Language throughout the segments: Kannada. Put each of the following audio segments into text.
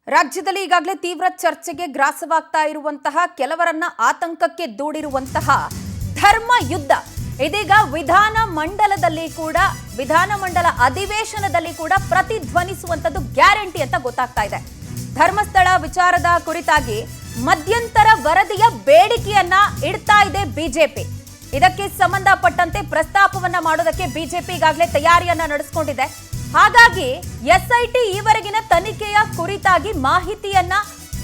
ರಾಜ್ಯದಲ್ಲಿ ಈಗಾಗಲೇ ತೀವ್ರ ಚರ್ಚೆಗೆ ಗ್ರಾಸವಾಗ್ತಾ ಇರುವಂತಹ ಕೆಲವರನ್ನ ಆತಂಕಕ್ಕೆ ದೂಡಿರುವಂತಹ ಧರ್ಮ ಯುದ್ಧ ಇದೀಗ ವಿಧಾನಮಂಡಲ ಅಧಿವೇಶನದಲ್ಲಿ ಕೂಡ ಪ್ರತಿಧ್ವನಿಸುವಂತದ್ದು ಗ್ಯಾರಂಟಿ ಅಂತ ಗೊತ್ತಾಗ್ತಾ ಇದೆ. ಧರ್ಮಸ್ಥಳ ವಿಚಾರದ ಕುರಿತಾಗಿ ಮಧ್ಯಂತರ ವರದಿಯ ಬೇಡಿಕೆಯನ್ನ ಇಡ್ತಾ ಇದೆ ಬಿಜೆಪಿ. ಇದಕ್ಕೆ ಸಂಬಂಧಪಟ್ಟಂತೆ ಪ್ರಸ್ತಾಪವನ್ನ ಮಾಡೋದಕ್ಕೆ ಬಿಜೆಪಿ ಈಗಾಗಲೇ ತಯಾರಿಯನ್ನ ನಡೆಸಿಕೊಂಡಿದೆ. ಹಾಗಾಗಿ ಎಸ್ಐಟಿ ಈವರೆಗಿನ ತನಿಖೆಯ ಕುರಿತಾಗಿ ಮಾಹಿತಿಯನ್ನ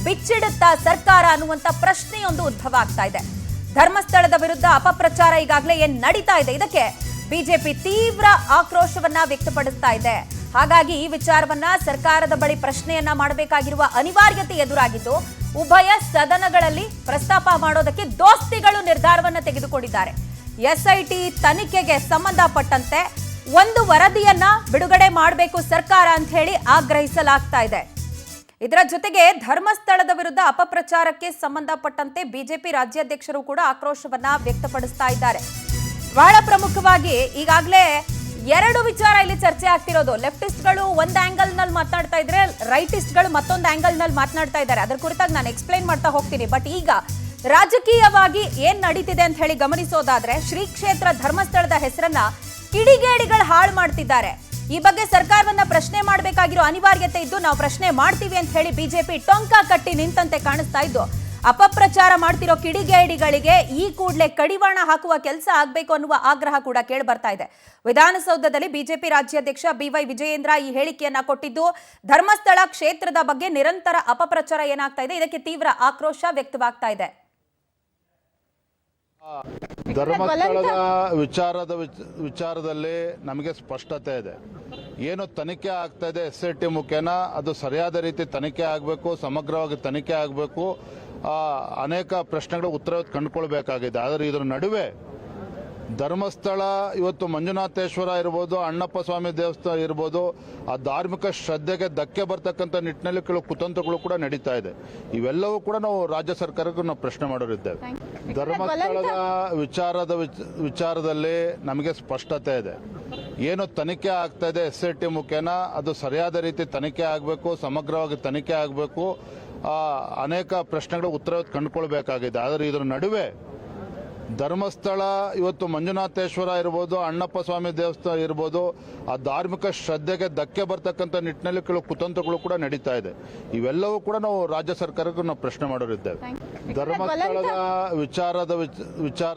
ಬಿಚ್ಚಿಡುತ್ತಾ ಸರ್ಕಾರ ಅನ್ನುವಂತ ಪ್ರಶ್ನೆಯೊಂದು ಉದ್ಭವ ಆಗ್ತಾ ಇದೆ. ಧರ್ಮಸ್ಥಳದ ವಿರುದ್ಧ ಅಪಪ್ರಚಾರ ಈಗಾಗಲೇ ಏನ್ ನಡೀತಾ ಇದೆ, ಇದಕ್ಕೆ ಬಿಜೆಪಿ ತೀವ್ರ ಆಕ್ರೋಶವನ್ನ ವ್ಯಕ್ತಪಡಿಸ್ತಾ ಇದೆ. ಹಾಗಾಗಿ ಈ ವಿಚಾರವನ್ನ ಸರ್ಕಾರದ ಬಳಿ ಪ್ರಶ್ನೆಯನ್ನ ಮಾಡಬೇಕಾಗಿರುವ ಅನಿವಾರ್ಯತೆ ಎದುರಾಗಿದ್ದು ಉಭಯ ಸದನಗಳಲ್ಲಿ ಪ್ರಸ್ತಾಪ ಮಾಡೋದಕ್ಕೆ ದೋಸ್ತಿಗಳು ನಿರ್ಧಾರವನ್ನ ತೆಗೆದುಕೊಂಡಿದ್ದಾರೆ. ಎಸ್ಐಟಿ ತನಿಖೆಗೆ ಸಂಬಂಧಪಟ್ಟಂತೆ ಒಂದು ವರದಿಯನ್ನ ಬಿಡುಗಡೆ ಮಾಡಬೇಕು ಸರ್ಕಾರ ಅಂತ ಹೇಳಿ ಆಗ್ರಹಿಸಲಾಗ್ತಾ ಇದೆ. ಇದರ ಜೊತೆಗೆ ಧರ್ಮಸ್ಥಳದ ವಿರುದ್ಧ ಅಪಪ್ರಚಾರಕ್ಕೆ ಸಂಬಂಧಪಟ್ಟಂತೆ ಬಿಜೆಪಿ ರಾಜ್ಯಾಧ್ಯಕ್ಷರು ಕೂಡ ಆಕ್ರೋಶವನ್ನ ವ್ಯಕ್ತಪಡಿಸ್ತಾ ಇದ್ದಾರೆ. ಬಹಳ ಪ್ರಮುಖವಾಗಿ ಈಗಾಗಲೇ ಎರಡು ವಿಚಾರ ಇಲ್ಲಿ ಚರ್ಚೆ ಆಗ್ತಿರೋದು. ಲೆಫ್ಟಿಸ್ಟ್ಗಳು ಒಂದು ಆಂಗಲ್ ನಲ್ಲಿ ಮಾತನಾಡ್ತಾ ಇದ್ರೆ, ರೈಟಿಸ್ಟ್ಗಳು ಮತ್ತೊಂದು ಆಂಗಲ್ ನಲ್ಲಿ ಮಾತನಾಡ್ತಾ ಇದ್ದಾರೆ. ಅದರ ಕುರಿತಾಗಿ ನಾನು ಎಕ್ಸ್ಪ್ಲೈನ್ ಮಾಡ್ತಾ ಹೋಗ್ತೀನಿ. ಬಟ್ ಈಗ ರಾಜಕೀಯವಾಗಿ ಏನ್ ನಡೀತಿದೆ ಅಂತ ಹೇಳಿ ಗಮನಿಸೋದಾದ್ರೆ, ಶ್ರೀ ಕ್ಷೇತ್ರ ಧರ್ಮಸ್ಥಳದ ಹೆಸರನ್ನ ಕಿಡಿಗೇಡಿಗಳು ಹಾಳು ಮಾಡ್ತಿದ್ದಾರೆ. ಈ ಬಗ್ಗೆ ಸರ್ಕಾರವನ್ನ ಪ್ರಶ್ನೆ ಮಾಡಬೇಕಾಗಿರೋ ಅನಿವಾರ್ಯತೆ ಇದ್ದು ನಾವು ಪ್ರಶ್ನೆ ಮಾಡ್ತೀವಿ ಅಂತ ಹೇಳಿ ಬಿಜೆಪಿ ಟೊಂಕ ಕಟ್ಟಿ ನಿಂತಂತೆ ಕಾಣಿಸ್ತಾ ಇದ್ದು, ಅಪಪ್ರಚಾರ ಮಾಡ್ತಿರೋ ಕಿಡಿಗೇಡಿಗಳಿಗೆ ಈ ಕೂಡಲೇ ಕಡಿವಾಣ ಹಾಕುವ ಕೆಲಸ ಆಗಬೇಕು ಅನ್ನುವ ಆಗ್ರಹ ಕೂಡ ಕೇಳಿ ಬರ್ತಾ ಇದೆ. ವಿಧಾನಸೌಧದಲ್ಲಿ ಬಿಜೆಪಿ ರಾಜ್ಯಾಧ್ಯಕ್ಷ ಬಿವೈ ವಿಜಯೇಂದ್ರ ಈ ಹೇಳಿಕೆಯನ್ನ ಕೊಟ್ಟಿದ್ದು, ಧರ್ಮಸ್ಥಳ ಕ್ಷೇತ್ರದ ಬಗ್ಗೆ ನಿರಂತರ ಅಪಪ್ರಚಾರ ಏನಾಗ್ತಾ ಇದೆ, ಇದಕ್ಕೆ ತೀವ್ರ ಆಕ್ರೋಶ ವ್ಯಕ್ತವಾಗ್ತಾ ಇದೆ. ಧರ್ಮಸ್ಥಳದ ವಿಚಾರದಲ್ಲಿ ನಮಗೆ ಸ್ಪಷ್ಟತೆ ಇದೆ. ಏನು ತನಿಖೆ ಆಗ್ತಾ ಇದೆ ಎಸ್ಐಟಿ ಮುಖೇನ, ಅದು ಸರಿಯಾದ ರೀತಿ ತನಿಖೆ ಆಗಬೇಕು, ಸಮಗ್ರವಾಗಿ ತನಿಖೆ ಆಗಬೇಕು. ಅನೇಕ ಪ್ರಶ್ನೆಗಳು ಉತ್ತರ ಕಂಡುಕೊಳ್ಬೇಕಾಗಿದೆ. ಆದರೆ ಇದರ ನಡುವೆ ಧರ್ಮಸ್ಥಳ ಇವತ್ತು ಮಂಜುನಾಥೇಶ್ವರ ಇರ್ಬೋದು, ಅಣ್ಣಪ್ಪ ಸ್ವಾಮಿ ದೇವಸ್ಥಾನ ಇರ್ಬೋದು, ಆ ಧಾರ್ಮಿಕ ಶ್ರದ್ಧೆಗೆ ಧಕ್ಕೆ ಬರ್ತಕ್ಕಂಥ ನಿಟ್ಟಿನಲ್ಲಿ ಕೆಲವು ಕುತಂತ್ರಗಳು ಕೂಡ ನಡೀತಾ ಇದೆ. ಇವೆಲ್ಲವೂ ಕೂಡ ನಾವು ರಾಜ್ಯ ಸರ್ಕಾರಕ್ಕೆ ನಾವು ಪ್ರಶ್ನೆ ಮಾಡೋರಿದ್ದೇವೆ. ಧರ್ಮಸ್ಥಳದ ವಿಚಾರದಲ್ಲಿ ನಮಗೆ ಸ್ಪಷ್ಟತೆ ಇದೆ. ಏನು ತನಿಖೆ ಆಗ್ತಾ ಇದೆ ಎಸ್ಐಟಿ ಮುಖೇನ, ಅದು ಸರಿಯಾದ ರೀತಿ ತನಿಖೆ ಆಗಬೇಕು, ಸಮಗ್ರವಾಗಿ ತನಿಖೆ ಆಗಬೇಕು. ಅನೇಕ ಪ್ರಶ್ನೆಗಳು ಉತ್ತರ ಕಂಡುಕೊಳ್ಬೇಕಾಗಿದೆ. ಆದರೆ ಇದರ ನಡುವೆ ಧರ್ಮಸ್ಥಳ ಇವತ್ತು ಮಂಜುನಾಥೇಶ್ವರ ಇರ್ಬೋದು, ಅಣ್ಣಪ್ಪ ಸ್ವಾಮಿ ದೇವಸ್ಥಾನ ಇರ್ಬೋದು, ಆ ಧಾರ್ಮಿಕ ಶ್ರದ್ಧೆಗೆ ಧಕ್ಕೆ ಬರ್ತಕ್ಕಂಥ ನಿಟ್ಟಿನಲ್ಲಿ ಕೆಲವು ಕುತಂತ್ರಗಳು ಕೂಡ ನಡೀತಾ ಇದೆ. ಇವೆಲ್ಲವೂ ಕೂಡ ನಾವು ರಾಜ್ಯ ಸರ್ಕಾರಕ್ಕೆ ನಾವು ಪ್ರಶ್ನೆ ಮಾಡೋರಿದ್ದೇವೆ. ಧರ್ಮಸ್ಥಳದ ವಿಚಾರ